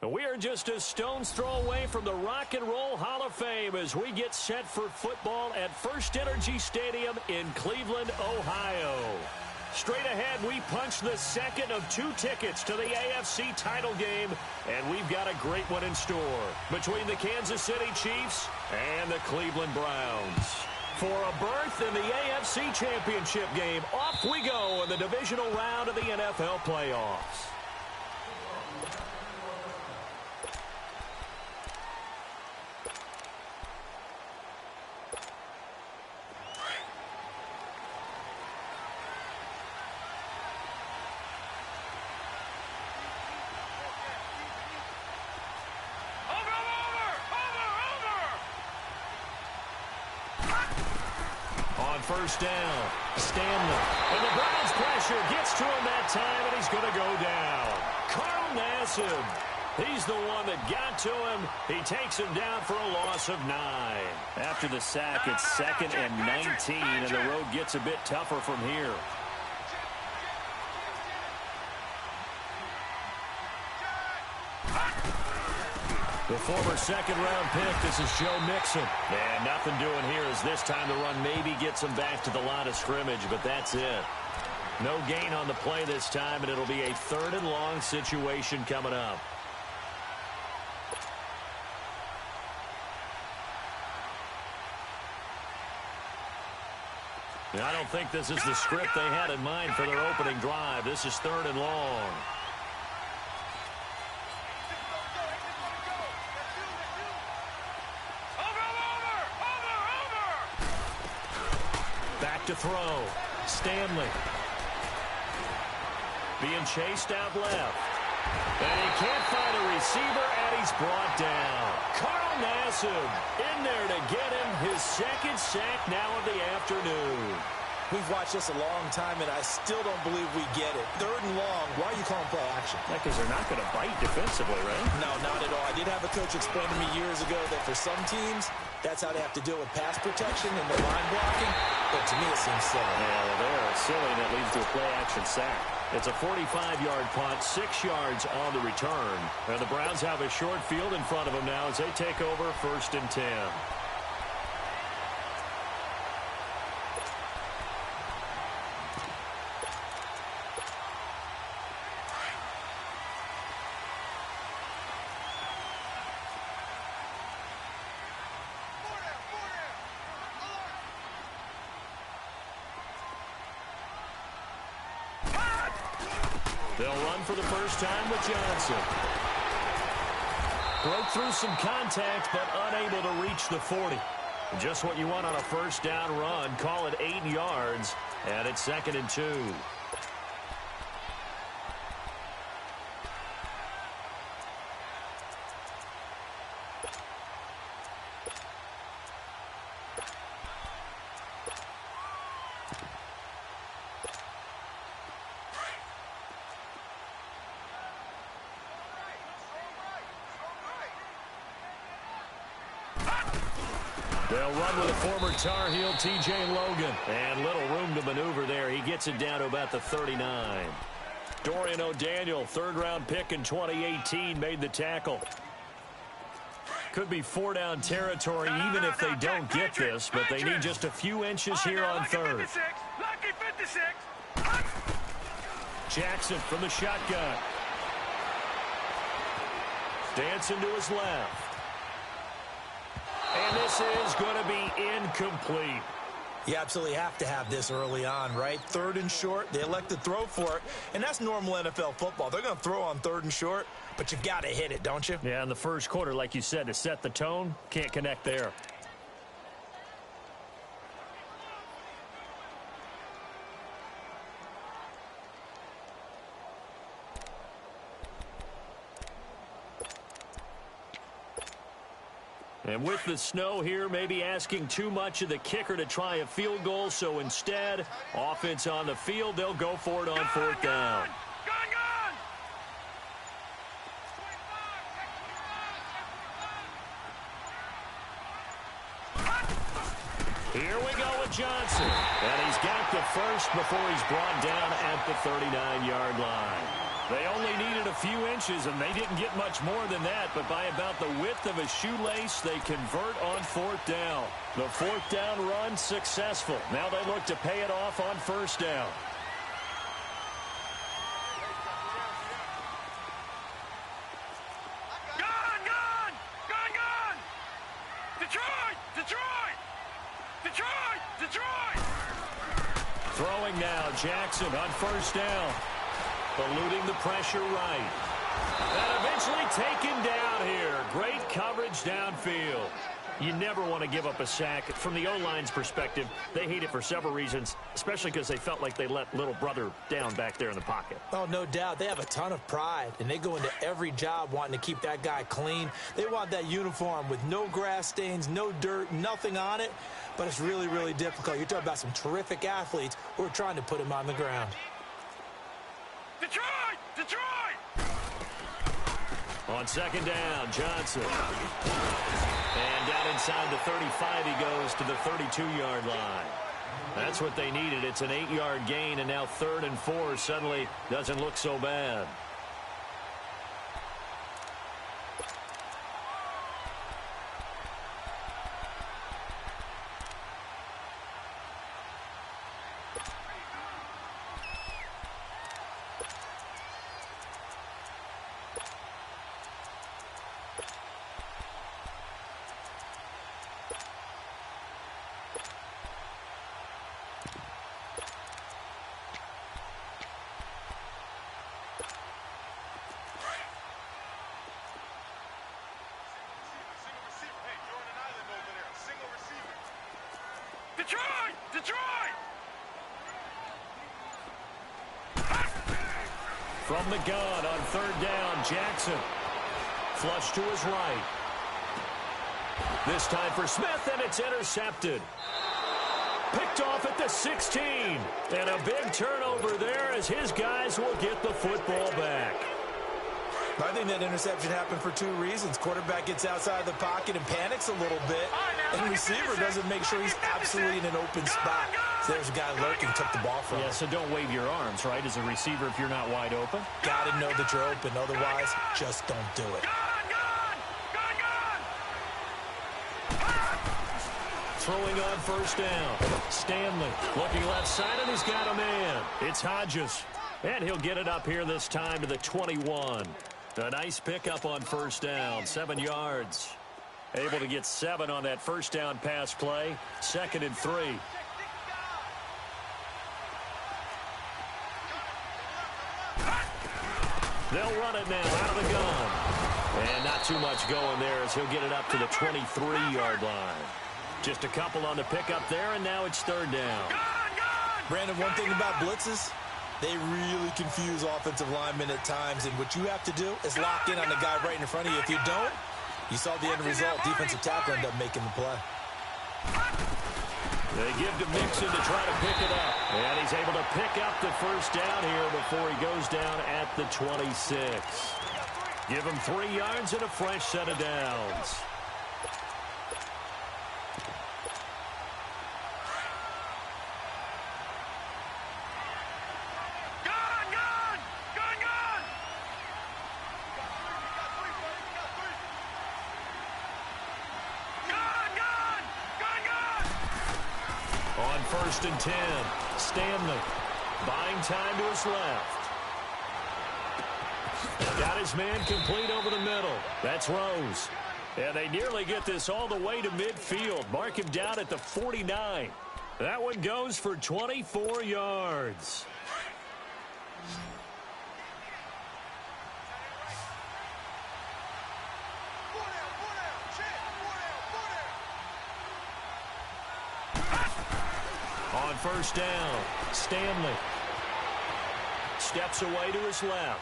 We are just a stone's throw away from the Rock and Roll Hall of Fame as we get set for football at First Energy Stadium in Cleveland, Ohio. Straight ahead, we punch the second of 2 tickets to the AFC title game, and we've got a great one in store between the Kansas City Chiefs and the Cleveland Browns. For a berth in the AFC Championship game, off we go in the divisional round of the NFL playoffs. First down, Stanley. And the Browns pressure gets to him that time, and he's going to go down. Carl Nassib. He's the one that got to him. He takes him down for a loss of 9. After the sack, it's 2nd and 19, and the road gets a bit tougher from here. The former second-round pick, this is Joe Mixon. And nothing doing here as this time the run maybe gets him back to the line of scrimmage, but that's it. No gain on the play this time, and it'll be a 3rd and long situation coming up. I don't think this is the script they had in mind for their opening drive. This is 3rd and long. To throw. Stanley. Being chased out left. And he can't find a receiver, and he's brought down. Carl Nassib in there to get him his 2nd sack now of the afternoon. We've watched this a long time, and I still don't believe we get it. 3rd and long. Why are you calling play action? Yeah, because they're not going to bite defensively, right? No, not at all. I did have a coach explain to me years ago that for some teams, that's how they have to deal with pass protection and the line blocking. But to me, it seems silly. Yeah, well, they're silly, and it leads to a play-action sack. It's a 45-yard punt, 6 yards on the return. And the Browns have a short field in front of them now as they take over 1st and 10. They'll run for the first time with Johnson. Broke through some contact, but unable to reach the 40. Just what you want on a first down run. Call it 8 yards, and it's 2nd and 2. They'll run with a former Tar Heel, T.J. Logan. And little room to maneuver there. He gets it down to about the 39. Dorian O'Daniel, 3rd-round pick in 2018, made the tackle. Could be 4-down territory even if they don't get this, but they need just a few inches here on 3rd. Jackson from the shotgun. Dancing to his left. And this is going to be incomplete. You absolutely have to have this early on, right? 3rd and short, they elect to throw for it, and that's normal NFL football. They're going to throw on 3rd and short, but you've got to hit it, don't you? Yeah, in the first quarter, like you said, to set the tone, can't connect there. And with the snow here, maybe asking too much of the kicker to try a field goal. So instead, offense on the field, they'll go for it on 4th down. Here we go with Johnson. And he's got the first before he's brought down at the 39-yard line. They only needed a few inches, and they didn't get much more than that. But by about the width of a shoelace, they convert on fourth down. The fourth down run successful. Now they look to pay it off on first down. Throwing now, Jackson on first down. Eluding the pressure right. And eventually taken down here. Great coverage downfield. You never want to give up a sack. From the O-line's perspective, they hate it for several reasons, especially because they felt like they let little brother down back there in the pocket. Oh, no doubt. They have a ton of pride, and they go into every job wanting to keep that guy clean. They want that uniform with no grass stains, no dirt, nothing on it. But it's really, really difficult. You're talking about some terrific athletes who are trying to put him on the ground. Detroit! Detroit! On second down, Johnson. And down inside the 35, he goes to the 32-yard line. That's what they needed. It's an 8-yard gain, and now 3rd and 4 suddenly doesn't look so bad. Detroit! Detroit! From the gun on 3rd down, Jackson. Flush to his right. This time for Smith, and it's intercepted. Picked off at the 16. And a big turnover there as his guys will get the football back. I think that interception happened for 2 reasons. Quarterback gets outside the pocket and panics a little bit, and the receiver doesn't make sure he's absolutely in an open spot. So there's a guy lurking, took the ball from him. Yeah, so don't wave your arms, right, as a receiver if you're not wide open. Got to know that you're open. Otherwise, just don't do it. Throwing on first down. Stanley looking left side, and he's got a man. It's Hodges. And he'll get it up here this time to the 21. A nice pickup on first down, 7 yards. Able to get 7 on that first down pass play. 2nd and 3. They'll run it now out of the gun. And not too much going there as he'll get it up to the 23-yard line. Just a couple on the pickup there, and now it's 3rd down. Brandon, one thing about blitzes, they really confuse offensive linemen at times, and what you have to do is lock in on the guy right in front of you. If you don't, you saw the end result. Defensive tackle ended up making the play. They give to Mixon to try to pick it up. And he's able to pick up the first down here before he goes down at the 26. Give him 3 yards and a fresh set of downs. On 1st and 10, Stanley buying time to his left. Got his man complete over the middle. That's Rose. And they nearly get this all the way to midfield. Mark him down at the 49. That one goes for 24 yards. On 1st down, Stanley steps away to his left.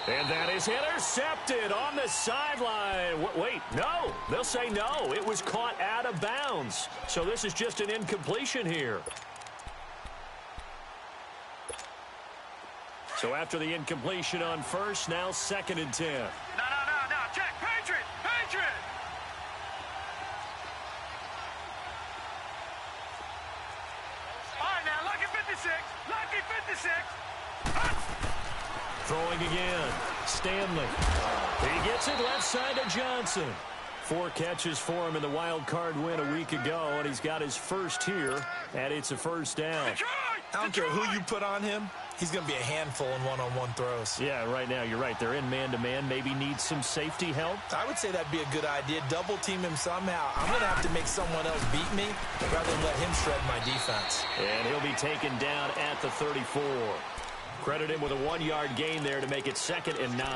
And that is intercepted on the sideline. Wait, no. They'll say no. It was caught out of bounds. So this is just an incompletion here. So after the incompletion on 1st, now 2nd and 10. No. Check. Patriot. All right, now, lucky 56. Throwing again. Stanley. He gets it left side to Johnson. 4 catches for him in the wild card win a week ago, and he's got his first here, and it's a first down. I don't care who you put on him. He's going to be a handful in one-on-one throws. Yeah, right now, you're right. They're in man-to-man. Maybe need some safety help. I would say that'd be a good idea. Double team him somehow. I'm going to have to make someone else beat me rather than let him shred my defense. And he'll be taken down at the 34. Credit him with a 1-yard gain there to make it 2nd and 9.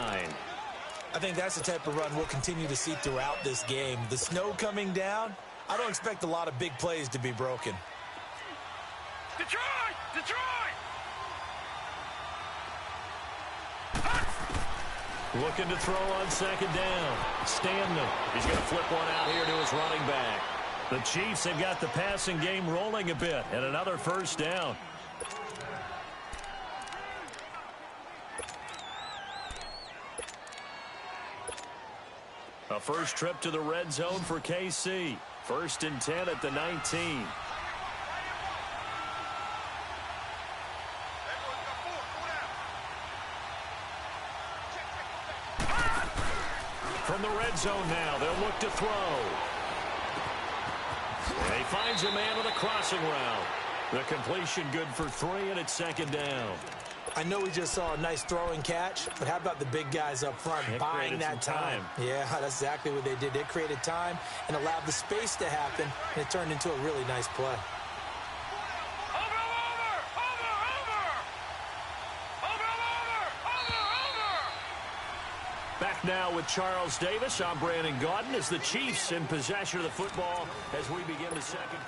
I think that's the type of run we'll continue to see throughout this game. The snow coming down, I don't expect a lot of big plays to be broken. Detroit! Detroit! Looking to throw on 2nd down. Stanley. He's going to flip one out here to his running back. The Chiefs have got the passing game rolling a bit, and another first down. A first trip to the red zone for KC. 1st and 10 at the 19. From the red zone now, they'll look to throw. And he finds a man with a crossing route. The completion good for 3, and it's 2nd down. I know we just saw a nice throwing catch, but how about the big guys up front buying that time? Yeah, that's exactly what they did. They created time and allowed the space to happen, and it turned into a really nice play. Back now with Charles Davis. I'm Brandon Gaudin as the Chiefs in possession of the football as we begin the second.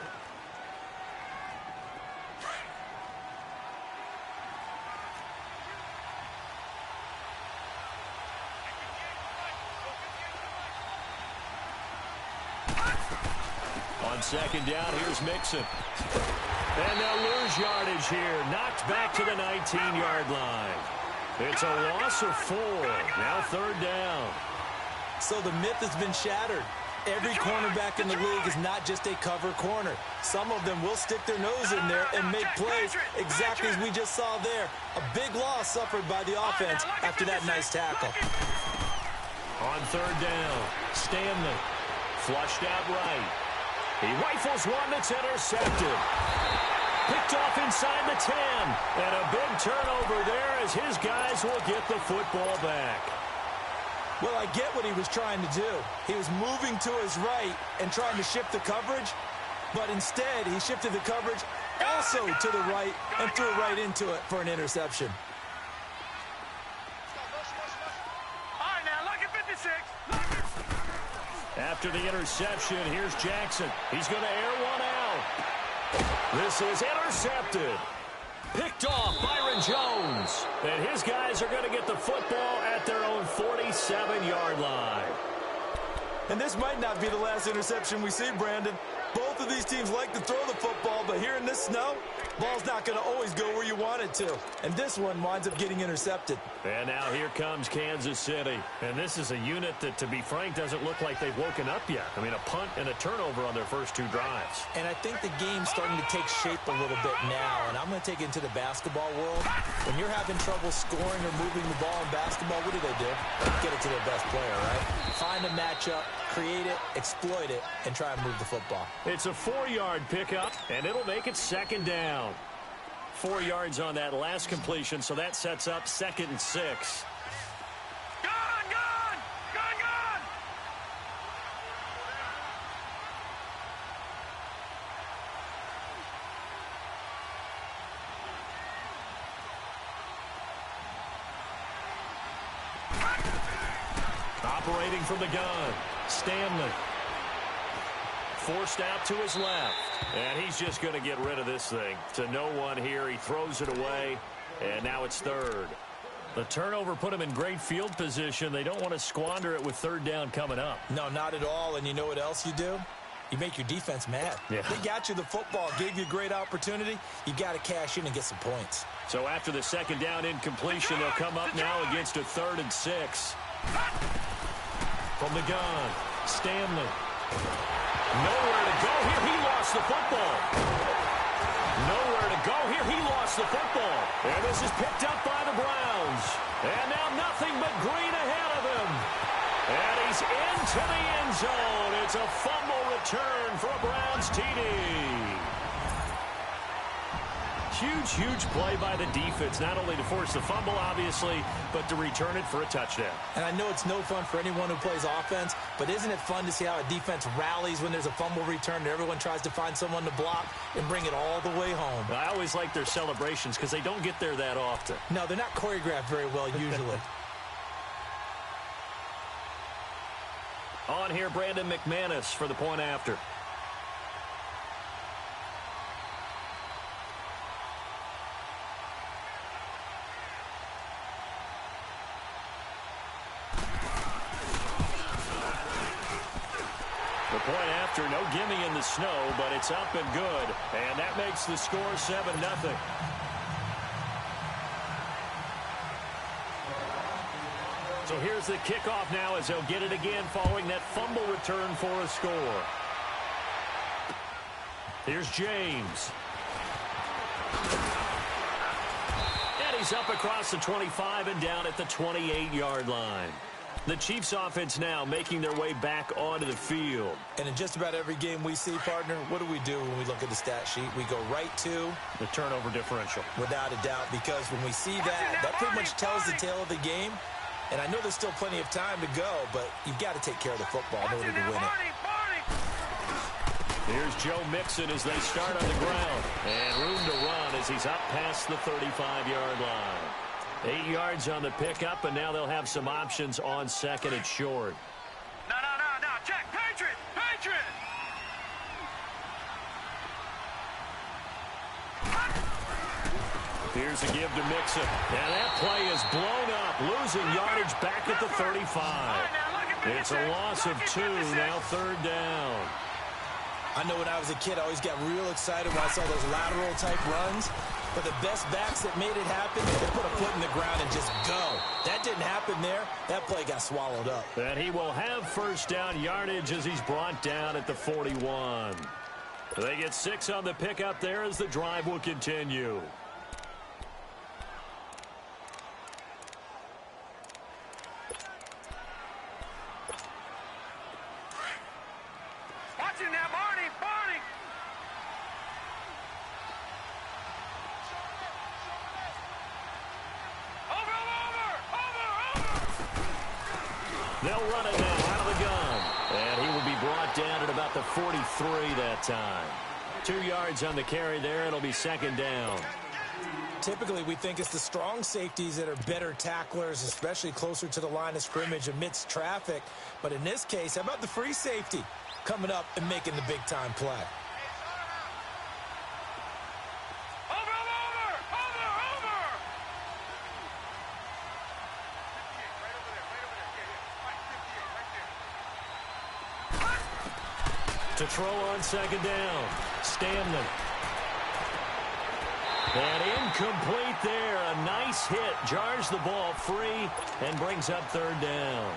On 2nd down, here's Mixon. And they'll lose yardage here. Knocked back to the 19-yard line. It's a loss of 4. Now 3rd down. So the myth has been shattered. Every cornerback in the league is not just a cover corner. Some of them will stick their nose in there and make plays exactly as we just saw there. A big loss suffered by the offense after that nice tackle. On 3rd down, Stanley flushed out right. He rifles one that's intercepted. Picked off inside the 10. And a big turnover there as his guys will get the football back. Well, I get what he was trying to do. He was moving to his right and trying to shift the coverage, but instead he shifted the coverage also to the right and threw right into it for an interception. All right, now, look at 56. After the interception, here's Jackson. He's going to air one out. This is intercepted. Picked off Byron Jones. And his guys are going to get the football at their own 47-yard line. And this might not be the last interception we see, Brandon. Both of these teams like to throw the football, but here in this snow, ball's not going to always go where you want it to. And this one winds up getting intercepted. And now here comes Kansas City. And this is a unit that, to be frank, doesn't look like they've woken up yet. I mean, a punt and a turnover on their first 2 drives. And I think the game's starting to take shape a little bit now. And I'm going to take it into the basketball world. When you're having trouble scoring or moving the ball in basketball, what do? Get it to their best player, right? Find a matchup, create it, exploit it, and try and move the football. It's a 4-yard pickup, and it'll make it 2nd down. 4 yards on that last completion, so that sets up 2nd and 6. Gone! Operating from the gun, Stanley. Forced out to his left. And he's just going to get rid of this thing. To no one here. He throws it away. And now it's 3rd. The turnover put him in great field position. They don't want to squander it with 3rd down coming up. No, not at all. And you know what else you do? You make your defense mad. Yeah. They got you the football, gave you a great opportunity. You got to cash in and get some points. So after the 2nd down incompletion, they'll come up now against a 3rd and 6. From the gun, Stanley. Nowhere to go here. He lost the football. Nowhere to go here. He lost the football. And this is picked up by the Browns. And now nothing but green ahead of him. And he's into the end zone. It's a fumble return for a Browns TD. Huge, huge play by the defense, not only to force the fumble, obviously, but to return it for a touchdown. And I know it's no fun for anyone who plays offense, but isn't it fun to see how a defense rallies when there's a fumble return and everyone tries to find someone to block and bring it all the way home? I always like their celebrations because they don't get there that often. No, they're not choreographed very well usually. On here, Brandon McManus for the point after. The point after, no gimme in the snow, but it's up and good. And that makes the score 7-0. So here's the kickoff now as they'll get it again following that fumble return for a score. Here's James. And he's up across the 25 and down at the 28-yard line. The Chiefs offense now making their way back onto the field. And in just about every game we see, partner, what do we do when we look at the stat sheet? We go right to the turnover differential. Without a doubt, because when we see that pretty much tells the tale of the game. And I know there's still plenty of time to go, but you've got to take care of the football in order to win it. Here's Joe Mixon as they start on the ground. And room to run as he's up past the 35-yard line. 8 yards on the pickup, and now they'll have some options on second and short. No. Check. Patriot. Here's a give to Mixon. And that play is blown up, losing yardage back at the 35. It's a loss of 2, now third down. I know when I was a kid, I always got real excited when I saw those lateral-type runs. But the best backs that made it happen, they put a foot in the ground and just go. That didn't happen there. That play got swallowed up. And he will have first down yardage as he's brought down at the 41. They get 6 on the pickup there as the drive will continue. Watching now, Barney. They'll run it now out of the gun. And he will be brought down at about the 43 that time. 2 yards on the carry there. It'll be second down. Typically, we think it's the strong safeties that are better tacklers, especially closer to the line of scrimmage amidst traffic. But in this case, how about the free safety coming up and making the big-time play? To throw on second down. Stanley. And incomplete there. A nice hit. Jars the ball free and brings up third down.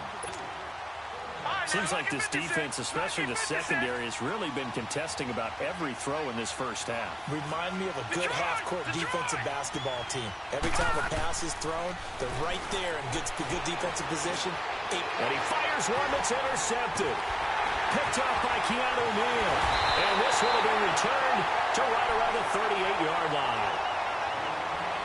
Seems like this defense, especially the secondary, has really been contesting about every throw in this first half. Remind me of a good half-court defensive basketball team. Every time a pass is thrown, they're right there in good defensive position. And he fires one that's intercepted. Picked off by Keanu Neal. And this will have been returned to right around the 38-yard line.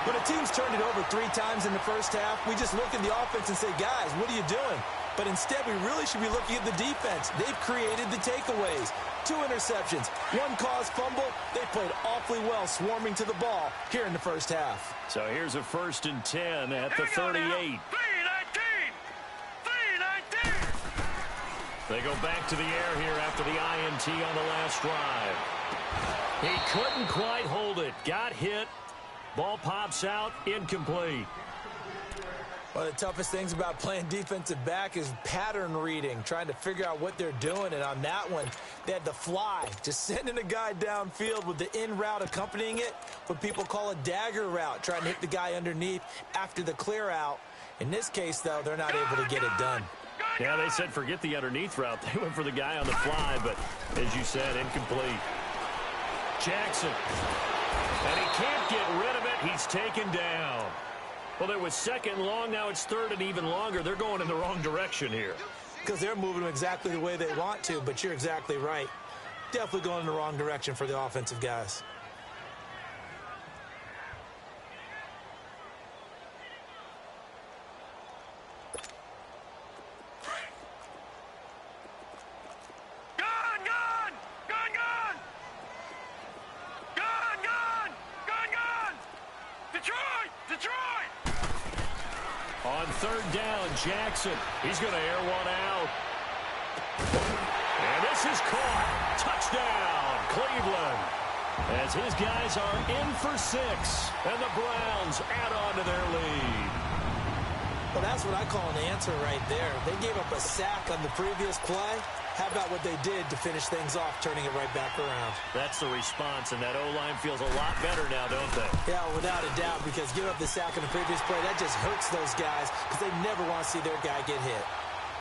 When a team's turned it over 3 times in the first half, we just look at the offense and say, guys, what are you doing? But instead, we really should be looking at the defense. They've created the takeaways. 2 interceptions, 1 caused fumble. They played awfully well swarming to the ball here in the first half. So here's a 1st and 10 at the 38. They go back to the air here after the INT on the last drive. He couldn't quite hold it. Got hit. Ball pops out. Incomplete. One of the toughest things about playing defensive back is pattern reading, trying to figure out what they're doing. And on that one, they had the fly, just sending a guy downfield with the in route accompanying it, what people call a dagger route, trying to hit the guy underneath after the clear out. In this case, though, they're not able to get it done. Yeah, they said forget the underneath route. They went for the guy on the fly, but as you said, incomplete. Jackson. And he can't get rid of it. He's taken down. Well, it was second and long. Now it's third and even longer. They're going in the wrong direction here. Because they're moving them exactly the way they want to, but you're exactly right. Definitely going in the wrong direction for the offensive guys. On third down, Jackson. He's going to air one out. And this is caught. Touchdown, Cleveland. As his guys are in for 6. And the Browns add on to their lead. Well, that's what I call an answer right there. They gave up a sack on the previous play. How about what they did to finish things off, turning it right back around? That's the response, and that O-line feels a lot better now, don't they? Yeah, without a doubt, because give up the sack on the previous play, that just hurts those guys because they never want to see their guy get hit.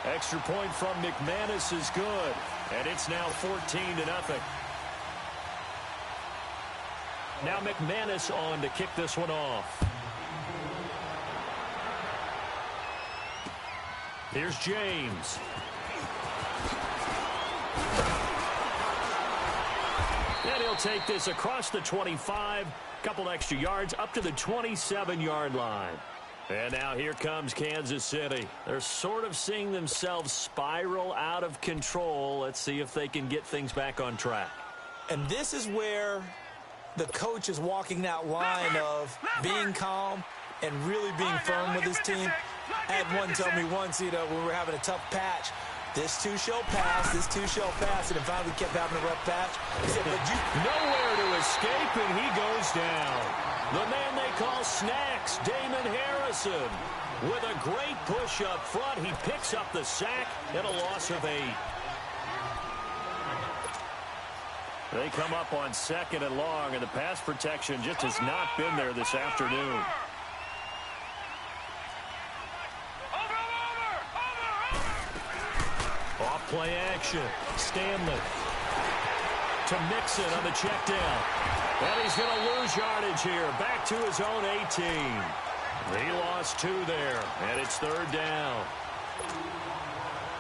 Extra point from McManus is good, and it's now 14-0. Now McManus on to kick this one off. Here's James. And he'll take this across the 25, couple extra yards, up to the 27-yard line. And now here comes Kansas City. They're sort of seeing themselves spiral out of control. Let's see if they can get things back on track. And this is where the coach is walking that line of being calm and really being firm with his team. I had one tell me once, when we were having a tough patch, this too shall pass, this too shall pass, and finally we kept having a rough patch. He said, but nowhere to escape, and he goes down. The man they call Snacks, Damon Harrison, with a great push up front. He picks up the sack and a loss of 8. They come up on second and long, and the pass protection just has not been there this afternoon. Off play action. Stanley to Mixon on the check down. And he's going to lose yardage here. Back to his own 18. He lost 2 there, and it's third down.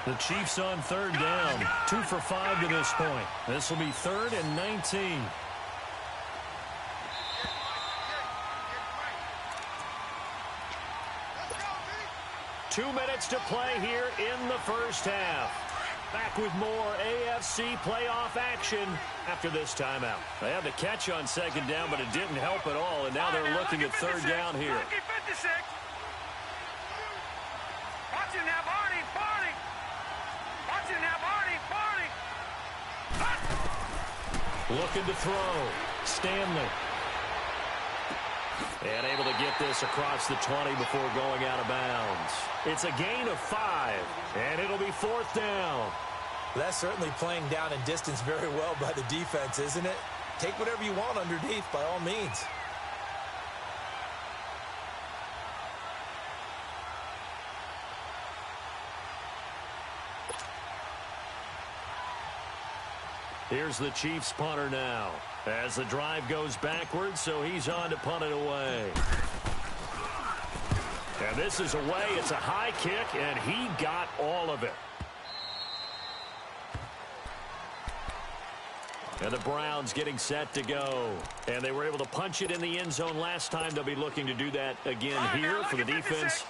The Chiefs on third down. 2 for 5 to this point. This will be 3rd and 19. Two minutes to play here in the first half. Back with more AFC playoff action after this timeout. They had the catch on second down, but it didn't help at all, and now they're looking at third down here. Watch it now, Barney. Watch it now, Barney. Looking to throw. Stanley. And able to get this across the 20 before going out of bounds. It's a gain of 5, and it'll be 4th down. That's certainly playing down in distance very well by the defense, isn't it? Take whatever you want underneath, by all means. Here's the Chiefs punter now. As the drive goes backwards, so he's on to punt it away. And this is away. It's a high kick, and he got all of it. And the Browns getting set to go. And they were able to punch it in the end zone last time. They'll be looking to do that again here for the defense.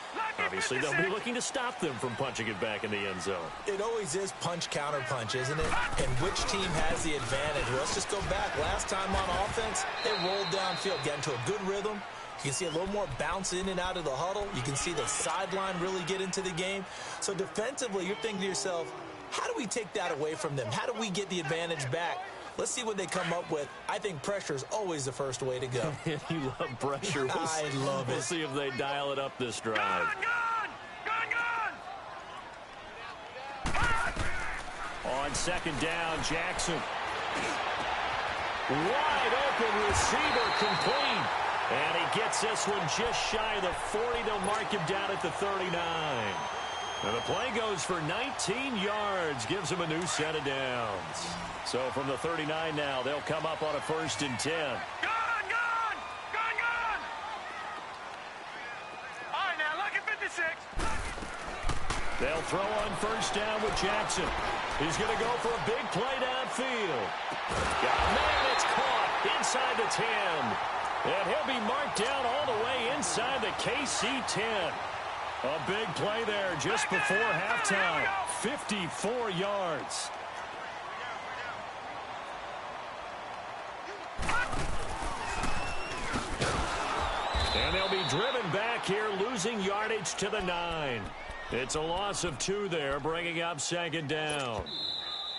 Obviously, they'll be looking to stop them from punching it back in the end zone. It always is punch-counter-punch, isn't it? And which team has the advantage? Well, let's just go back. Last time on offense, they rolled downfield, got into a good rhythm. You can see a little more bounce in and out of the huddle. You can see the sideline really get into the game. So defensively, you're thinking to yourself, how do we take that away from them? How do we get the advantage back? Let's see what they come up with. I think pressure is always the first way to go. You love pressure. I love it. We'll see if they dial it up this drive. Gun! On second down, Jackson. Wide open receiver complete. And he gets this one just shy of the 40. They'll mark him down at the 39. And the play goes for 19 yards, gives them a new set of downs. So from the 39 now, they'll come up on a 1st and 10. Gone! All right, now look at 56. They'll throw on 1st down with Jackson. He's going to go for a big play downfield. Man, it's caught inside the 10. And he'll be marked down all the way inside the KC 10. A big play there just before halftime. 54 yards. And they'll be driven back here, losing yardage to the 9. It's a loss of 2 there, bringing up 2nd down.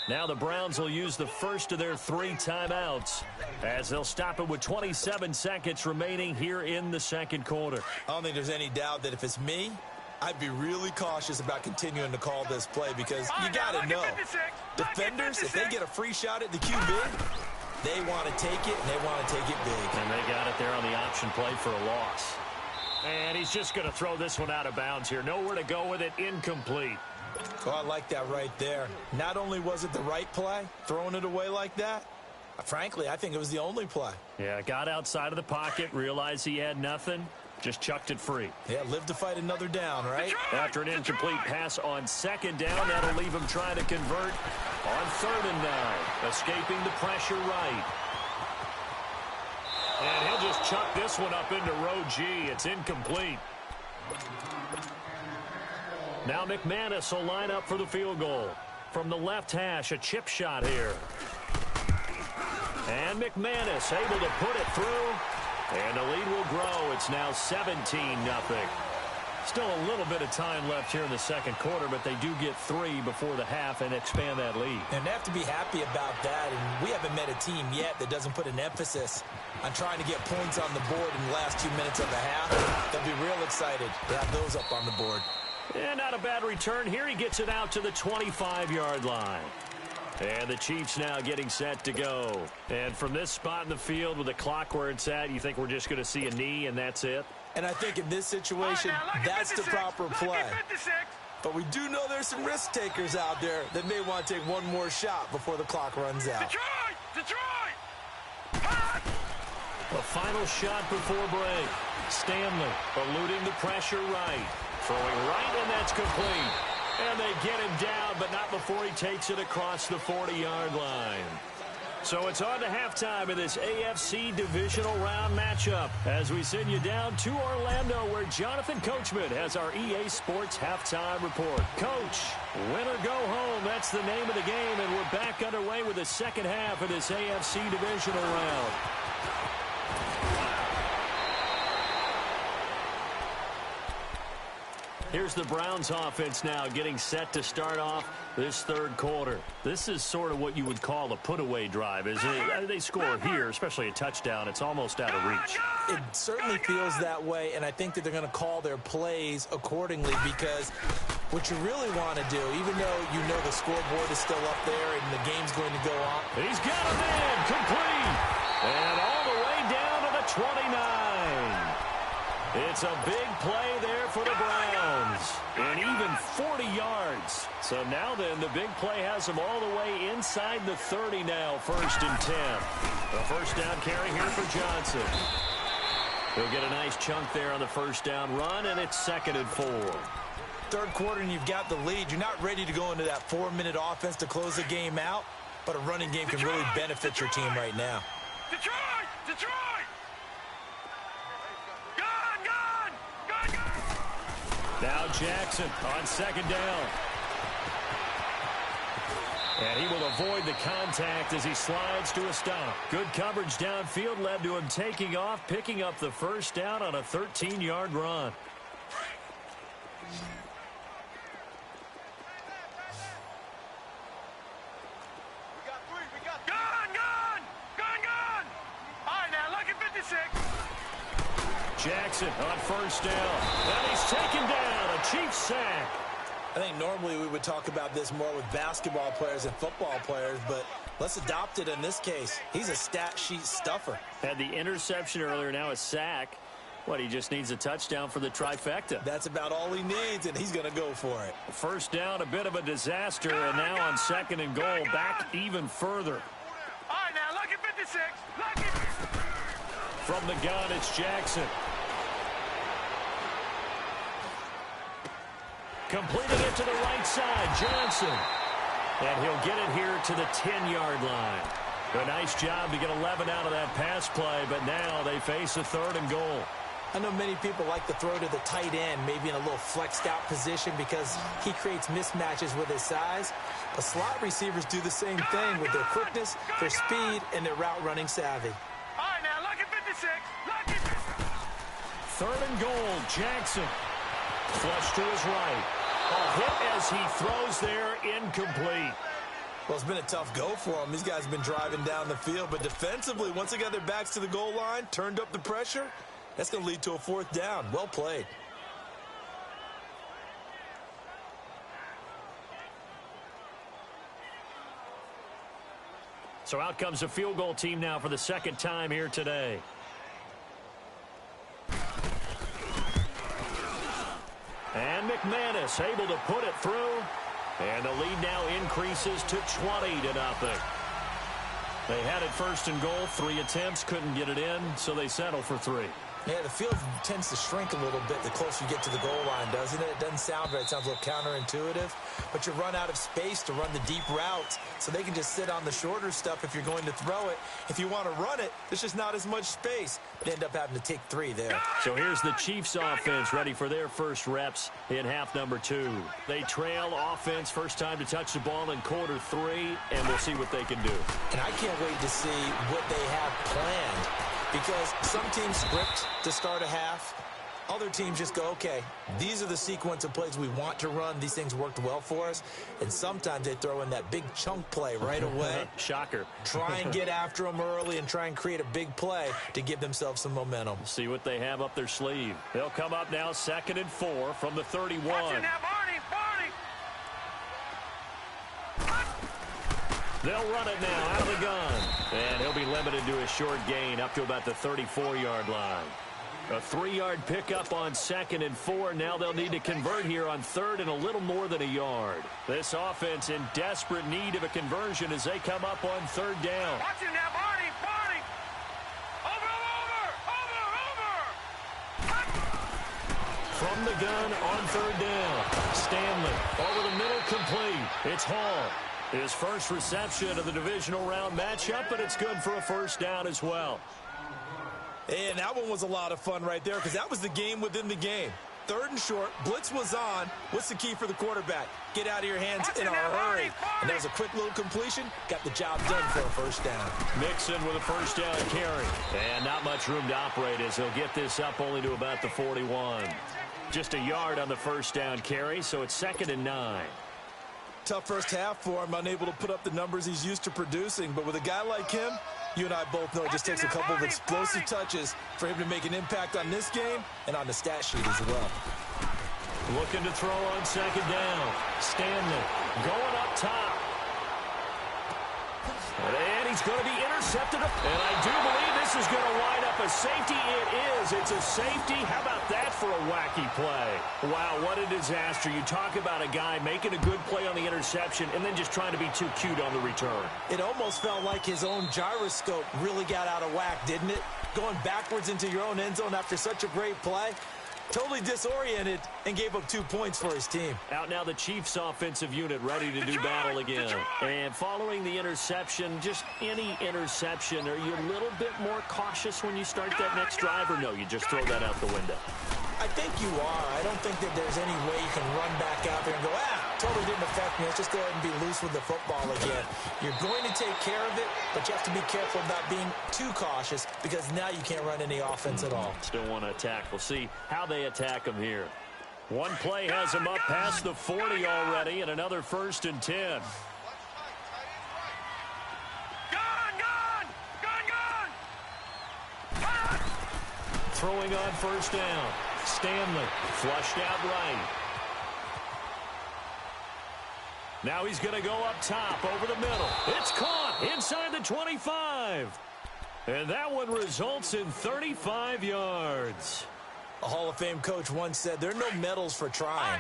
Now the Browns will use the first of their 3 timeouts as they'll stop it with 27 seconds remaining here in the 2nd quarter. I don't think there's any doubt that if it's me, I'd be really cautious about continuing to call this play because you got to know, defenders, if they get a free shot at the QB, they want to take it, and they want to take it big. And they got it there on the option play for a loss. And he's just going to throw this one out of bounds here. Nowhere to go with it, incomplete. Oh, I like that right there. Not only was it the right play, throwing it away like that, frankly, I think it was the only play. Yeah, got outside of the pocket, realized he had nothing, just chucked it free. Yeah, live to fight another down, right? After an incomplete pass on 2nd down, that'll leave him trying to convert on 3rd and 9, escaping the pressure right. And he'll just chuck this one up into row G. It's incomplete. Now McManus will line up for the field goal. From the left hash, a chip shot here. And McManus able to put it through. And the lead will grow. It's now 17-0. Still a little bit of time left here in the 2nd quarter, but they do get 3 before the half and expand that lead. And they have to be happy about that. And we haven't met a team yet that doesn't put an emphasis on trying to get points on the board in the last 2 minutes of the half. They'll be real excited to have those up on the board. And not a bad return here. He gets it out to the 25-yard line. And the Chiefs now getting set to go. And from this spot in the field with the clock where it's at, you think we're just going to see a knee and that's it? And I think in this situation, that's the proper play. But we do know there's some risk takers out there that may want to take one more shot before the clock runs out. The final shot before break. Stanley eluding the pressure right. Throwing right, and that's complete. And they get him down, but not before he takes it across the 40-yard line. So it's on to halftime in this AFC divisional round matchup as we send you down to Orlando where Jonathan Coachman has our EA Sports halftime report. Coach, win or go home, that's the name of the game, and we're back underway with the 2nd half of this AFC divisional round. Here's the Browns offense now getting set to start off this 3rd quarter. This is sort of what you would call a put-away drive, isn't it? They score here, especially a touchdown. It's almost out of reach. It certainly feels that way, and I think that they're going to call their plays accordingly because what you really want to do, even though you know the scoreboard is still up there and the game's going to go on. He's got a man complete. And all the way down to the 29. It's a big play there for the Browns. And even 40 yards. So now then, the big play has them all the way inside the 30 now, 1st and 10. A 1st down carry here for Johnson. He'll get a nice chunk there on the 1st down run, and it's 2nd and 4. 3rd quarter, and you've got the lead. You're not ready to go into that 4-minute offense to close the game out, but a running game can really benefit your team right now. Detroit! Now Jackson on 2nd down. And he will avoid the contact as he slides to a stop. Good coverage downfield led to him taking off, picking up the 1st down on a 13-yard run. Jackson on 1st down. And he's taken down. A Chiefs sack. I think normally we would talk about this more with basketball players and football players, but let's adopt it in this case. He's a stat sheet stuffer. Had the interception earlier, now a sack. What, he just needs a touchdown for the trifecta. That's about all he needs, and he's going to go for it. First down, a bit of a disaster, and now on second and goal, back even further. All right, now, lucky 56. Lucky. From the gun, it's Jackson. Completing it to the right side, Johnson. And he'll get it here to the 10-yard line. A nice job to get 11 out of that pass play, but now they face a third and goal. I know many people like to throw to the tight end, maybe in a little flexed out position because he creates mismatches with his size. But slot receivers do the same thing with their quickness, their speed, and their route running savvy. All right, now, lucky 56. Lucky. Third and goal, Jackson. Flush to his right. A hit as he throws there, incomplete. Well, it's been a tough go for them. These guys have been driving down the field, but defensively, once they got their backs to the goal line, turned up the pressure, that's going to lead to a fourth down. Well played. So out comes a field goal team now for the second time here today. And McManus able to put it through. And the lead now increases to 20-0. They had it first and goal. 3 attempts, couldn't get it in, so they settle for 3. Yeah, the field tends to shrink a little bit the closer you get to the goal line, doesn't it? It doesn't sound right. It sounds a little counterintuitive. But you run out of space to run the deep routes, so they can just sit on the shorter stuff if you're going to throw it. If you want to run it, there's just not as much space. They end up having to take 3 there. So here's the Chiefs offense ready for their first reps in half number 2. They trail offense, first time to touch the ball in quarter 3, and we'll see what they can do. And I can't wait to see what they have planned. Because some teams script to start a half. Other teams just go, okay, these are the sequence of plays we want to run. These things worked well for us. And sometimes they throw in that big chunk play right away. Shocker. Try and get after them early and try and create a big play to give themselves some momentum. See what they have up their sleeve. They'll come up now 2nd and 4 from the 31. Watch it now, Barney. They'll run it now out of the gun. And he'll be limited to a short gain up to about the 34-yard line. A 3-yard pickup on 2nd and 4. Now they'll need to convert here on 3rd and a little more than a yard. This offense in desperate need of a conversion as they come up on 3rd down. Watch it now, Barney. From the gun on 3rd down. Stanley over the middle, complete. It's Hall. His first reception of the divisional round matchup, but it's good for a first down as well. And that one was a lot of fun right there because that was the game within the game. 3rd and short, blitz was on. What's the key for the quarterback? Get out of your hands in a hurry. And there's a quick little completion. Got the job done for a first down. Mixon with a first down carry. And not much room to operate as he'll get this up only to about the 41. Just a yard on the first down carry, so it's 2nd and 9. Tough first half for him, unable to put up the numbers he's used to producing. But with a guy like him, you and I both know it just takes a couple of explosive touches for him to make an impact on this game and on the stat sheet as well. Looking to throw on 2nd down. Stanley going up top. And he's going to be intercepted. And I do believe this is going to wind up a safety. It is. It's a safety. How about that for a wacky play? Wow, what a disaster. You talk about a guy making a good play on the interception and then just trying to be too cute on the return. It almost felt like his own gyroscope really got out of whack, didn't it? Going backwards into your own end zone after such a great play. Totally disoriented and gave up 2 points for his team. Out now the Chiefs offensive unit ready to do battle again. And following the interception, just any interception, are you a little bit more cautious when you start that next drive, or no, you just throw that out the window? I think you are. I don't think that there's any way you can run back out there and go, totally didn't affect me. Let's just go ahead and be loose with the football again. You're going to take care of it, but you have to be careful about being too cautious because now you can't run any offense at all. Still want to attack. We'll see how they attack them here. One play has them up past the 40 already, and another 1st and 10. Throwing on 1st down. Stanley flushed out right. Now he's going to go up top over the middle. It's caught inside the 25. And that one results in 35 yards. A Hall of Fame coach once said, there are no medals for trying.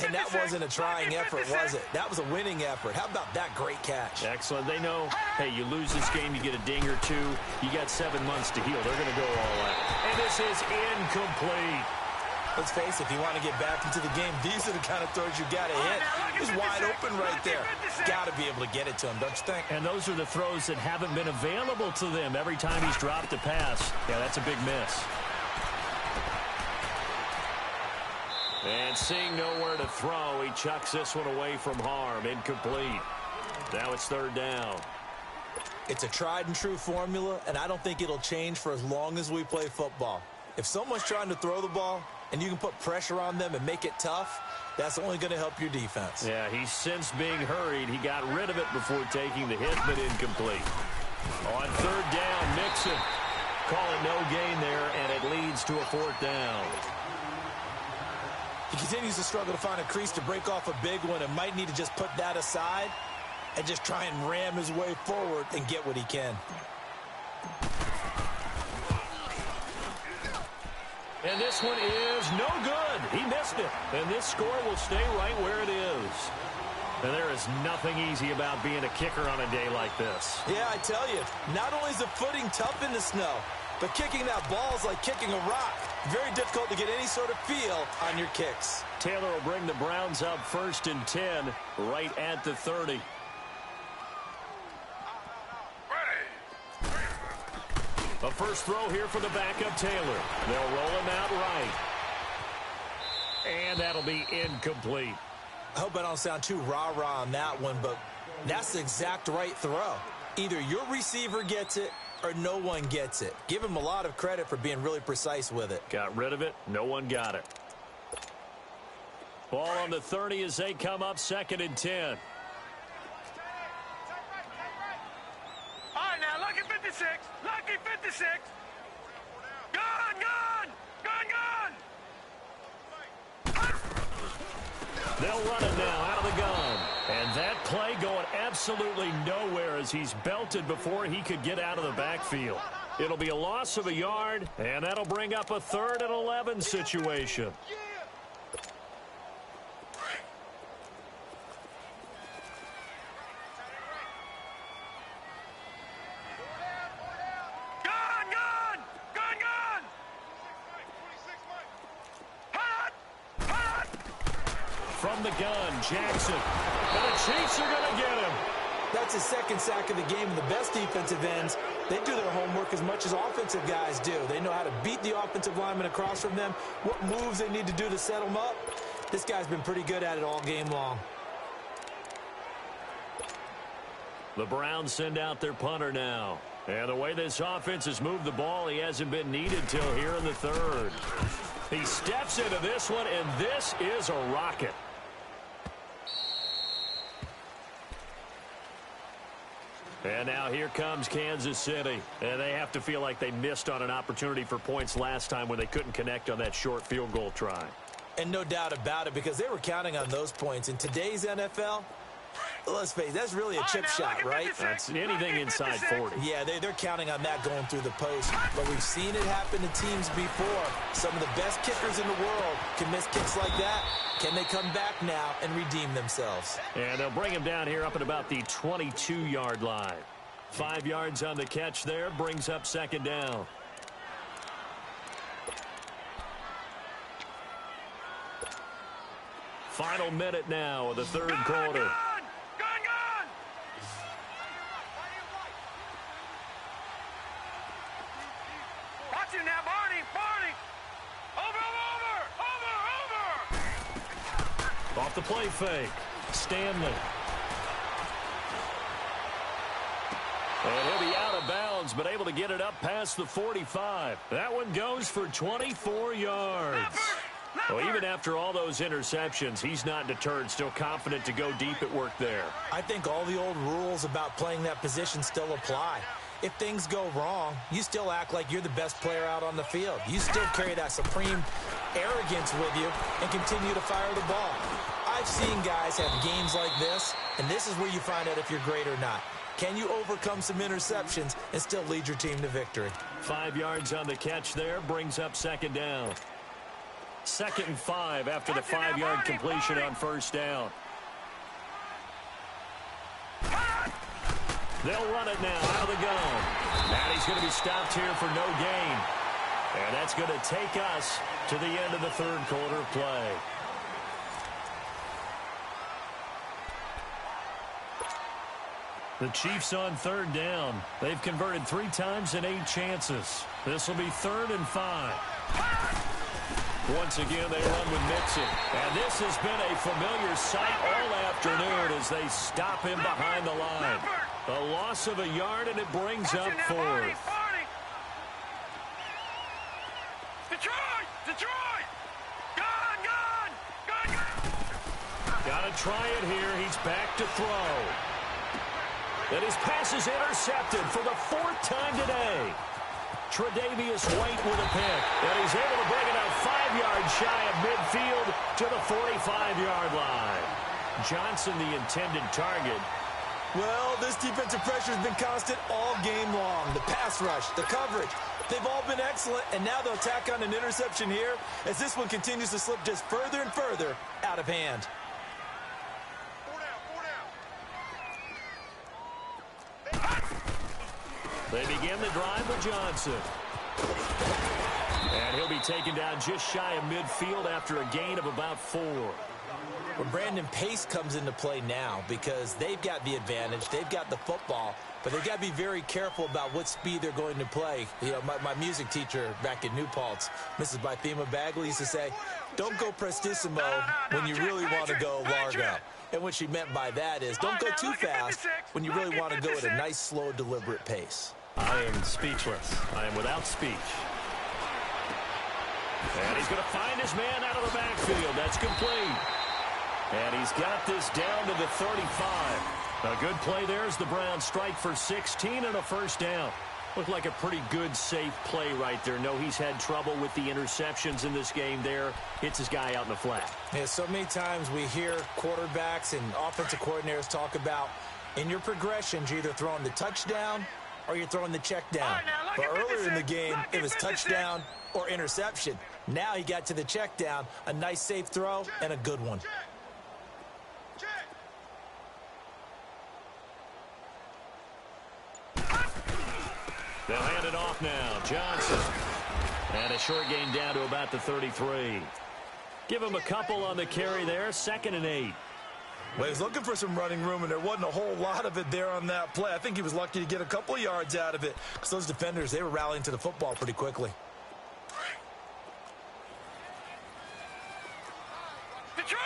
And that wasn't a trying effort, was it? That was a winning effort. How about that great catch? Excellent. They know, hey, you lose this game, you get a ding or two. You got 7 months to heal. They're going to go all out. And this is incomplete. Let's face it, if you want to get back into the game, these are the kind of throws you got to hit. He's wide open right there. Got to be able to get it to him, don't you think? And those are the throws that haven't been available to them every time he's dropped a pass. Yeah, that's a big miss. And seeing nowhere to throw, he chucks this one away from harm. Incomplete. Now it's 3rd down. It's a tried and true formula, and I don't think it'll change for as long as we play football. If someone's trying to throw the ball and you can put pressure on them and make it tough, that's only going to help your defense. Yeah, he's since being hurried. He got rid of it before taking the hit, but incomplete. On 3rd down, Mixon. Call it no gain there, and it leads to a 4th down. He continues to struggle to find a crease to break off a big one and might need to just put that aside and just try and ram his way forward and get what he can. And this one is no good. He missed it. And this score will stay right where it is. And there is nothing easy about being a kicker on a day like this. Yeah, I tell you, not only is the footing tough in the snow, but kicking that ball is like kicking a rock. Very difficult to get any sort of feel on your kicks. Taylor will bring the Browns up 1st and 10 right at the 30. A first throw here for the backup Taylor. They'll roll him out right. And that'll be incomplete. I hope I don't sound too rah-rah on that one, but that's the exact right throw. Either your receiver gets it or no one gets it. Give him a lot of credit for being really precise with it. Got rid of it. No one got it. Ball on the 30 as they come up 2nd and 10. All right, now, lucky 56. Lucky 56. Gun, gun. Gun, gun. They'll run it now out of the gun. And that play going absolutely nowhere as he's belted before he could get out of the backfield. It'll be a loss of a yard, and that'll bring up a 3rd and 11 situation. From the gun, Jackson. And the Chiefs are going to get him. That's his 2nd sack of the game. The best defensive ends, they do their homework as much as offensive guys do. They know how to beat the offensive lineman across from them, what moves they need to do to set them up. This guy's been pretty good at it all game long. The Browns send out their punter now. And the way this offense has moved the ball, he hasn't been needed till here in the 3rd. He steps into this one, and this is a rocket. And now here comes Kansas City. And they have to feel like they missed on an opportunity for points last time when they couldn't connect on that short field goal try. And no doubt about it, because they were counting on those points. In today's NFL, let's face it, that's really a chip shot, right? That's anything inside 40. Yeah, they're counting on that going through the post. But we've seen it happen to teams before. Some of the best kickers in the world can miss kicks like that. Can they come back now and redeem themselves? And they'll bring him down here up at about the 22-yard line. 5 yards on the catch there, brings up 2nd down. Final minute now of the 3rd quarter. Gun, gun. Watch him now, Barney. Over. Off the play fake. Stanley. And he'll be out of bounds, but able to get it up past the 45. That one goes for 24 yards. Well, even after all those interceptions, he's not deterred, still confident to go deep at work there. I think all the old rules about playing that position still apply. If things go wrong, you still act like you're the best player out on the field. You still carry that supreme arrogance with you and continue to fire the ball. I've seen guys have games like this, and this is where you find out if you're great or not. Can you overcome some interceptions and still lead your team to victory? 5 yards on the catch there, brings up 2nd down. 2nd and 5 after the 5-yard completion on first down. They'll run it now out of the gun. And he's going to be stopped here for no gain. And that's going to take us to the end of the third quarter play. The Chiefs on 3rd down. They've converted 3 times in 8 chances. This will be 3rd and 5. Once again, they run with Mixon. And this has been a familiar sight all afternoon as they stop him behind the line. A loss of a yard, and it brings up 4th. Detroit! Gone! Got to try it here. He's back to throw. And his pass is intercepted for the 4th time today. Tre'Davious White with a pick. And he's able to bring it out 5 yards shy of midfield to the 45-yard line. Johnson, the intended target. Well, this defensive pressure has been constant all game long. The pass rush, the coverage, they've all been excellent, and now they'll tack on an interception here as this one continues to slip just further and further out of hand. They begin the drive with Johnson. And he'll be taken down just shy of midfield after a gain of about 4. Well, Brandon, pace comes into play now because they've got the advantage. They've got the football, but they've got to be very careful about what speed they're going to play. You know, my music teacher back in New Paltz, Mrs. Bythema Bagley, used to say, don't go prestissimo when you really want to go largo. And what she meant by that is don't go too fast when you really want to go at a nice, slow, deliberate pace. I am speechless. I am without speech. And he's going to find his man out of the backfield. That's complete. And he's got this down to the 35. A good play there as the Browns strike for 16 and a first down. Looked like a pretty good, safe play right there. No, he's had trouble with the interceptions in this game there. Hits his guy out in the flat. Yeah, so many times we hear quarterbacks and offensive coordinators talk about in your progressions, you're either throwing the touchdown or you're throwing the check down. But earlier in the game, it was touchdown or interception. Now he got to the check down, a nice safe throw, and a good one. They'll hand it off now. Johnson. And a short gain down to about the 33. Give him a couple on the carry there. 2nd and 8. Well, he was looking for some running room, and there wasn't a whole lot of it there on that play. I think he was lucky to get a couple of yards out of it because those defenders, they were rallying to the football pretty quickly. Detroit!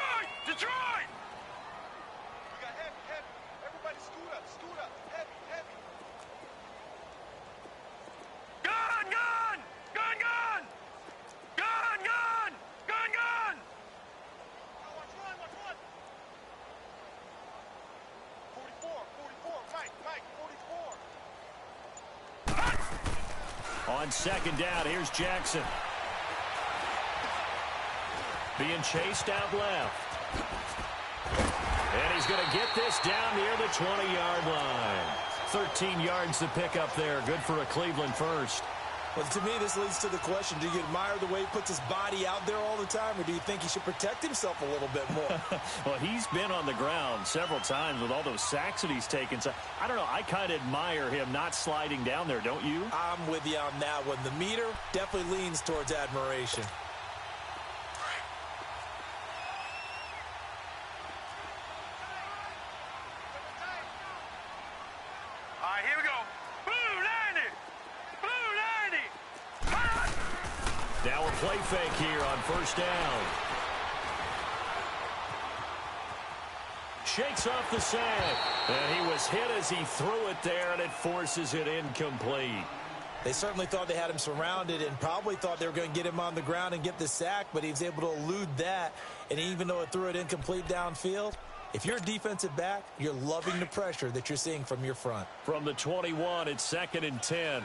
On 2nd down, here's Jackson. Being chased out left. And he's going to get this down near the 20-yard line. 13 yards to pick up there. Good for a Cleveland first. Well, to me, this leads to the question, do you admire the way he puts his body out there all the time, or do you think he should protect himself a little bit more? Well, he's been on the ground several times with all those sacks that he's taken. So, I don't know. I kind of admire him not sliding down there, don't you? I'm with you on that one. The meter definitely leans towards admiration. All right, here we go. Blue 90! Blue 90! Now a play fake here on first down. Shakes off the sack. And he was hit as he threw it there, and it forces it incomplete. They certainly thought they had him surrounded and probably thought they were going to get him on the ground and get the sack, but he was able to elude that. And even though it threw it incomplete downfield, if you're a defensive back, you're loving the pressure that you're seeing from your front. From the 21, it's 2nd and 10.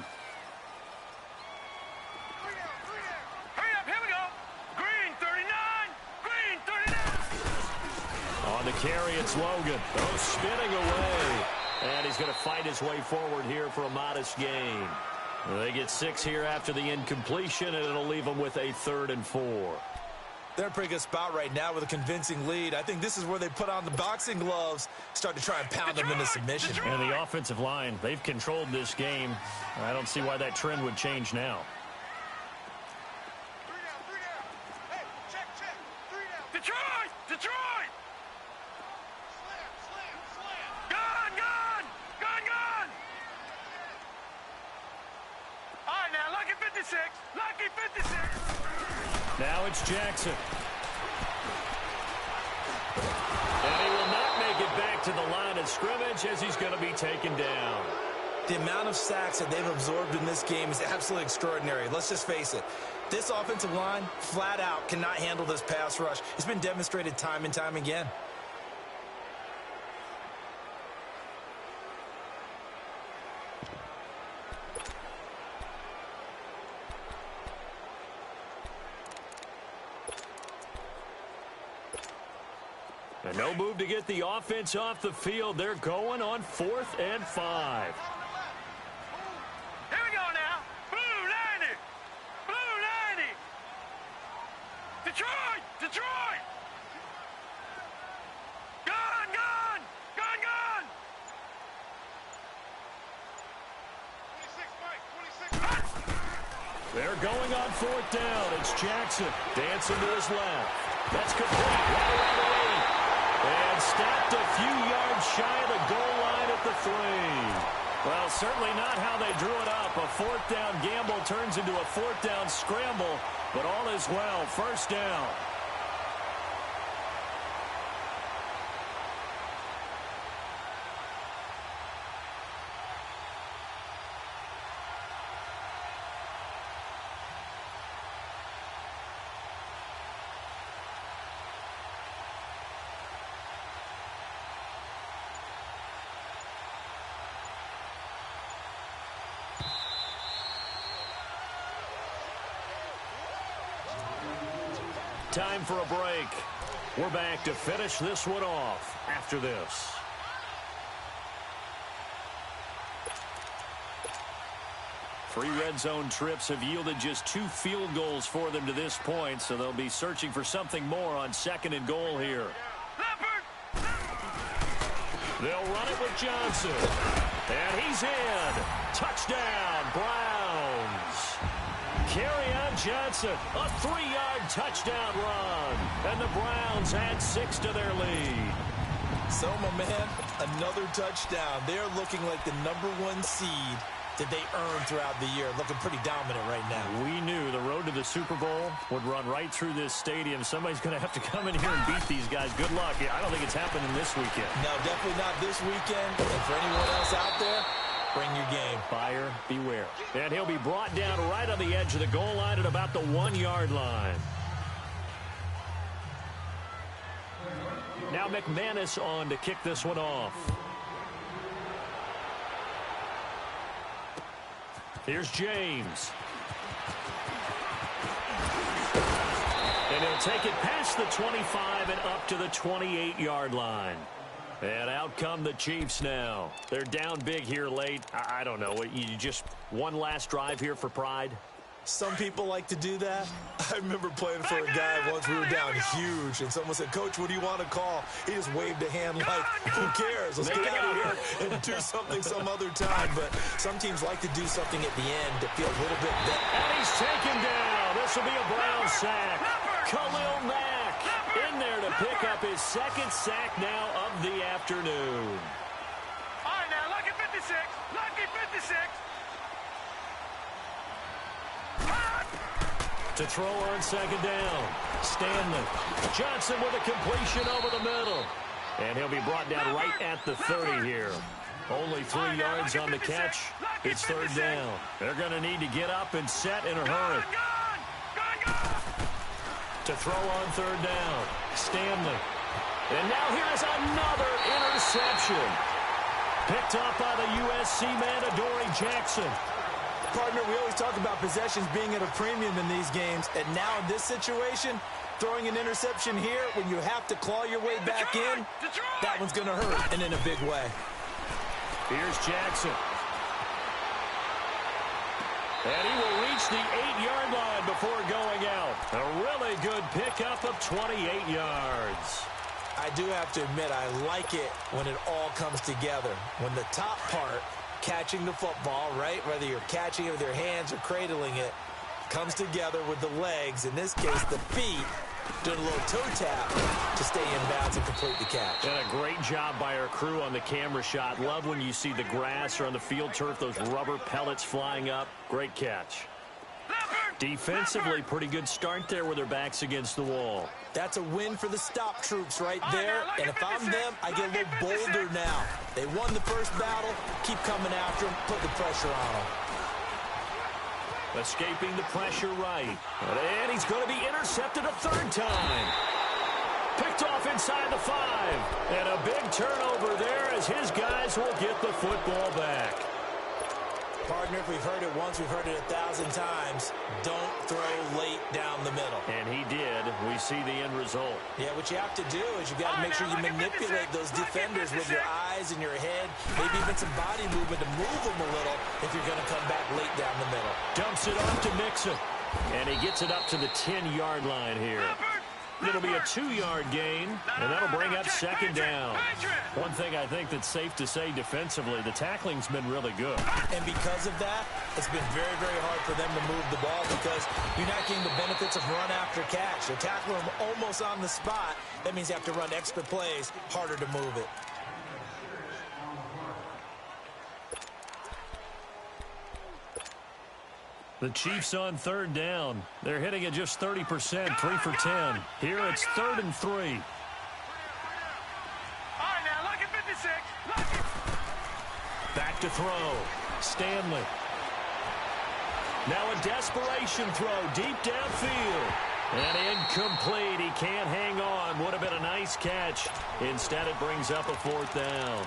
Hurry up, here we go. Green 39, green 39. On the carry, it's Logan. Oh, spinning away. And he's going to fight his way forward here for a modest gain. They get 6 here after the incompletion, and it'll leave them with a 3rd and 4. They're in a pretty good spot right now with a convincing lead. I think this is where they put on the boxing gloves, start to try and pound them into submission. And the offensive line, they've controlled this game. I don't see why that trend would change now. Detroit! Detroit! Gun! Gun! Gun! Gun! All right, now, lucky 56. Lucky 56. Now it's Jackson. And he will not make it back to the line of scrimmage as he's going to be taken down. The amount of sacks that they've absorbed in this game is absolutely extraordinary. Let's just face it. This offensive line, flat out, cannot handle this pass rush. It's been demonstrated time and time again. And no move to get the offense off the field. They're going on 4th and 5. Here we go now. Blue 90. Blue 90. Detroit! Detroit! Gun! Gun! Gun! Gun! 26, Mike. 26. They're going on 4th down. It's Jackson dancing to his left. That's complete. Right around the 8. And stopped a few yards shy of the goal line at the 3. Well, certainly not how they drew it up. A 4th down gamble turns into a 4th down scramble, but all is well. 1st down. Time for a break. We're back to finish this one off after this. Three red zone trips have yielded just 2 field goals for them to this point, so they'll be searching for something more on 2nd and goal here. They'll run it with Johnson. And he's in. Touchdown, Browns. Kerryon Johnson, a 3-yard touchdown run. And the Browns add 6 to their lead. So, my man, another touchdown. They're looking like the #1 seed that they earned throughout the year. Looking pretty dominant right now. We knew the road to the Super Bowl would run right through this stadium. Somebody's going to have to come in here and beat these guys. Good luck. I don't think it's happening this weekend. No, definitely not this weekend. And for anyone else out there, bring your game. Buyer beware. And he'll be brought down right on the edge of the goal line at about the 1-yard line. Now McManus on to kick this one off. Here's James. And he'll take it past the 25 and up to the 28-yard line. And out come the Chiefs now. They're down big here late. I don't know. You just one last drive here for pride? Some people like to do that. I remember playing for a guy once. We were down huge, and someone said, "Coach, what do you want to call?" He just waved a hand like, "Who cares? Let's get out of here and do something some other time." But some teams like to do something at the end to feel a little bit better. And he's taken down. This will be a Brown sack. Khalil Mack in there to pick up his 2nd sack now of the afternoon. All right, now, lucky 56. Lucky 56. To throw on 2nd down. Stanley. Johnson with a completion over the middle. And he'll be brought down right at the 30 here. Only 3 yards on the catch. It's 3rd down. They're going to need to get up and set in a hurry. To throw on 3rd down. Stanley. And now here's another interception. Picked up by the USC man, Adoree Jackson. Partner, we always talk about possessions being at a premium in these games, and now in this situation, throwing an interception here when you have to claw your way back in, that one's going to hurt, and in a big way. Here's Jackson. And he will reach the 8-yard line before going out. A really good pickup of 28 yards. I do have to admit, I like it when it all comes together. When the top part, catching the football, right, whether you're catching it with your hands or cradling it, comes together with the legs, in this case the feet, doing a little toe tap to stay in bounds and complete the catch. And a great job by our crew on the camera shot. Love when you see the grass or on the field turf, those rubber pellets flying up. Great catch. Defensively, pretty good start there with their backs against the wall. That's a win for the stop troops right there. And if I'm them, I get a little bolder now. They won the first battle. Keep coming after them. Put the pressure on them. Escaping the pressure right. And he's going to be intercepted a third time. Picked off inside the 5. And a big turnover there as his guys will get the football back. Partner, if we've heard it once, we've heard it 1,000 times. Don't throw late down the middle. And he did. We see the end result. Yeah, what you have to do is you got to make sure you manipulate those defenders with your eyes and your head, maybe even some body movement to move them a little if you're going to come back late down the middle. Dumps it off to Mixon. And he gets it up to the 10-yard line here. It'll be a 2-yard gain, and that'll bring up second down. One thing I think that's safe to say defensively, the tackling's been really good. And because of that, it's been very, very hard for them to move the ball because you're not getting the benefits of run after catch. They're tackling them almost on the spot. That means you have to run extra plays, harder to move it. The Chiefs on third down. They're hitting it just 30%, 3 for 10. Here it's 3rd and 3. All right, now, look at 56. Look at... Back to throw. Stanley. Now a desperation throw deep downfield. And incomplete. He can't hang on. Would have been a nice catch. Instead, it brings up a 4th down.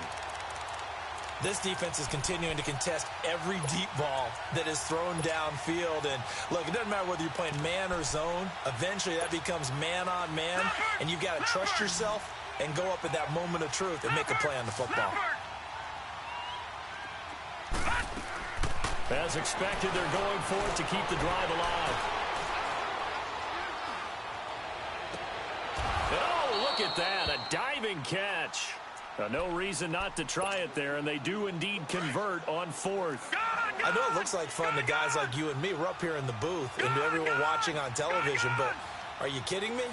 This defense is continuing to contest every deep ball that is thrown downfield. And, look, it doesn't matter whether you're playing man or zone. Eventually, that becomes man-on-man, and you've got to trust yourself and go up at that moment of truth and make a play on the football. As expected, they're going for it to keep the drive alive. Oh, look at that, a diving catch. No reason not to try it there, and they do indeed convert on 4th. I know it looks like fun to guys like you and me. We're up here in the booth and to everyone watching on television, but are you kidding me?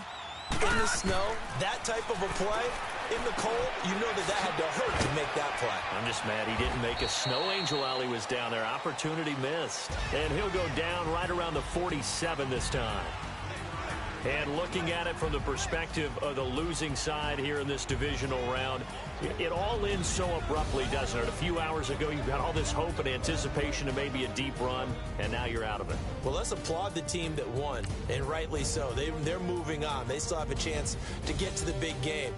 In the snow, that type of a play, in the cold, you know that had to hurt to make that play. I'm just mad he didn't make a snow angel while he was down there. Opportunity missed. And he'll go down right around the 47 this time. And looking at it from the perspective of the losing side here in this divisional round, it all ends so abruptly, doesn't it? A few hours ago, you've got all this hope and anticipation of maybe a deep run, and now you're out of it. Well, let's applaud the team that won, and rightly so. They're moving on. They still have a chance to get to the big game.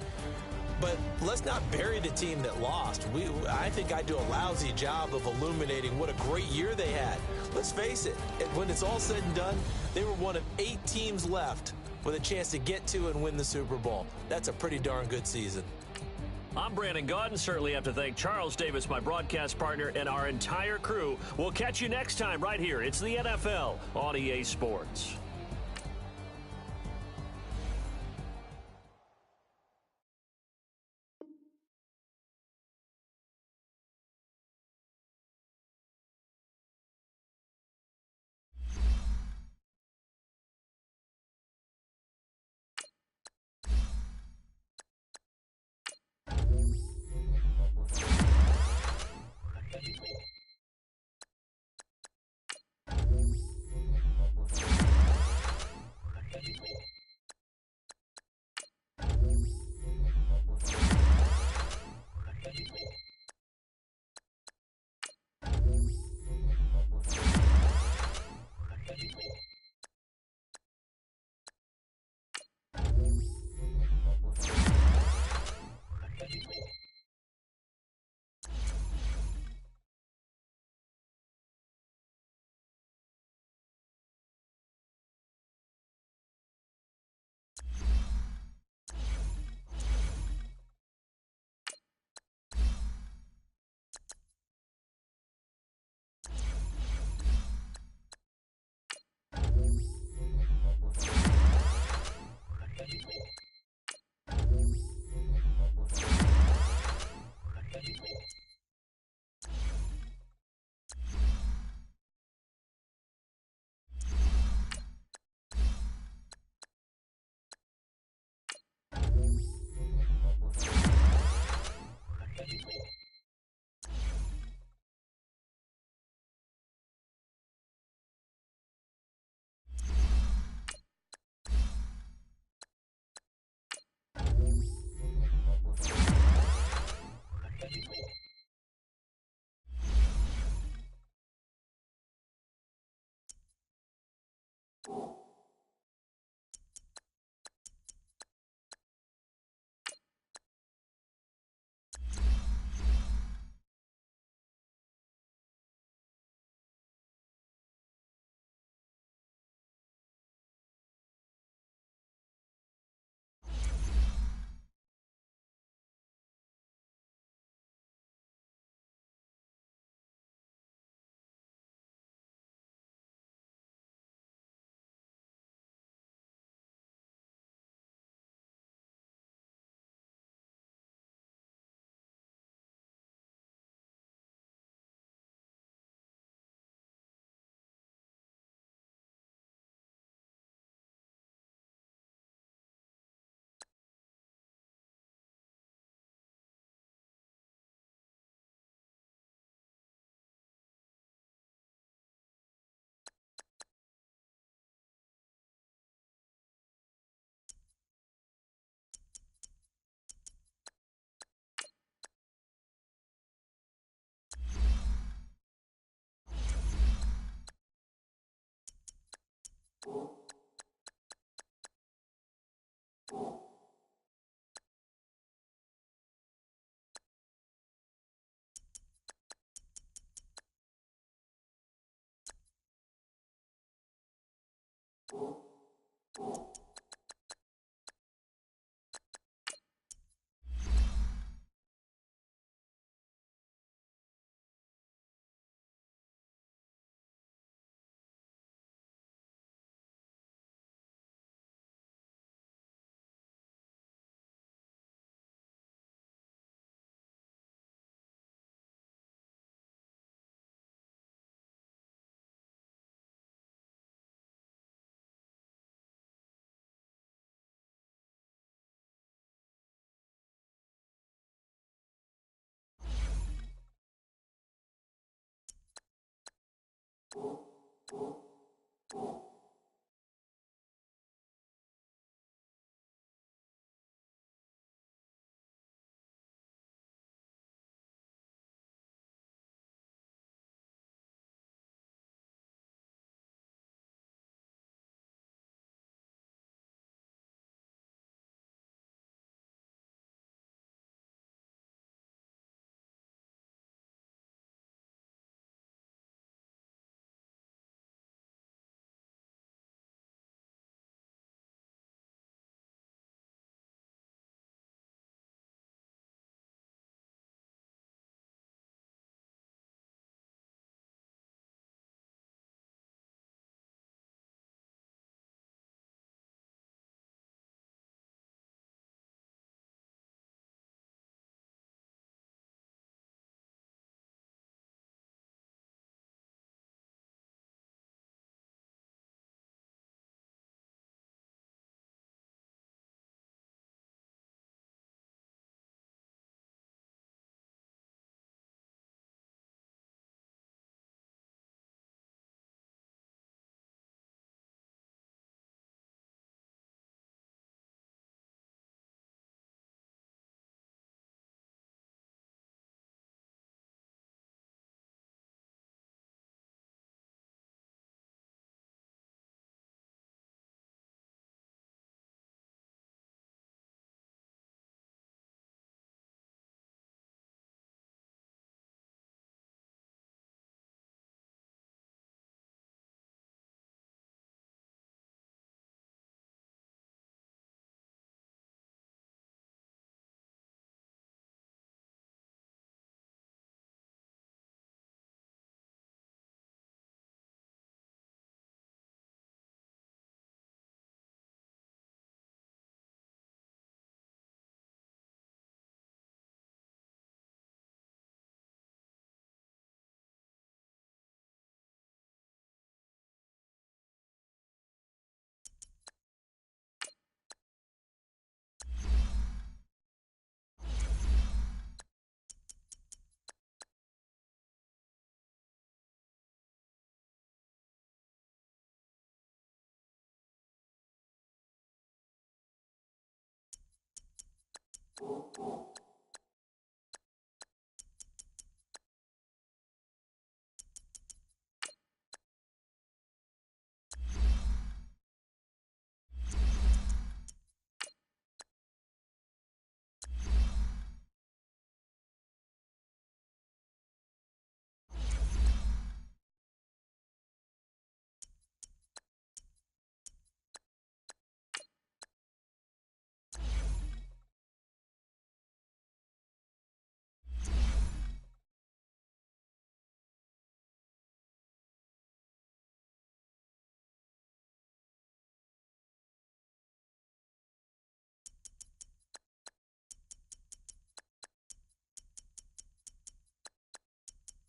But let's not bury the team that lost. I think I do a lousy job of illuminating what a great year they had. Let's face it, when it's all said and done, they were one of 8 teams left with a chance to get to and win the Super Bowl. That's a pretty darn good season. I'm Brandon Gaudin. Certainly have to thank Charles Davis, my broadcast partner, and our entire crew. We'll catch you next time right here. It's the NFL on EA Sports.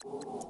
You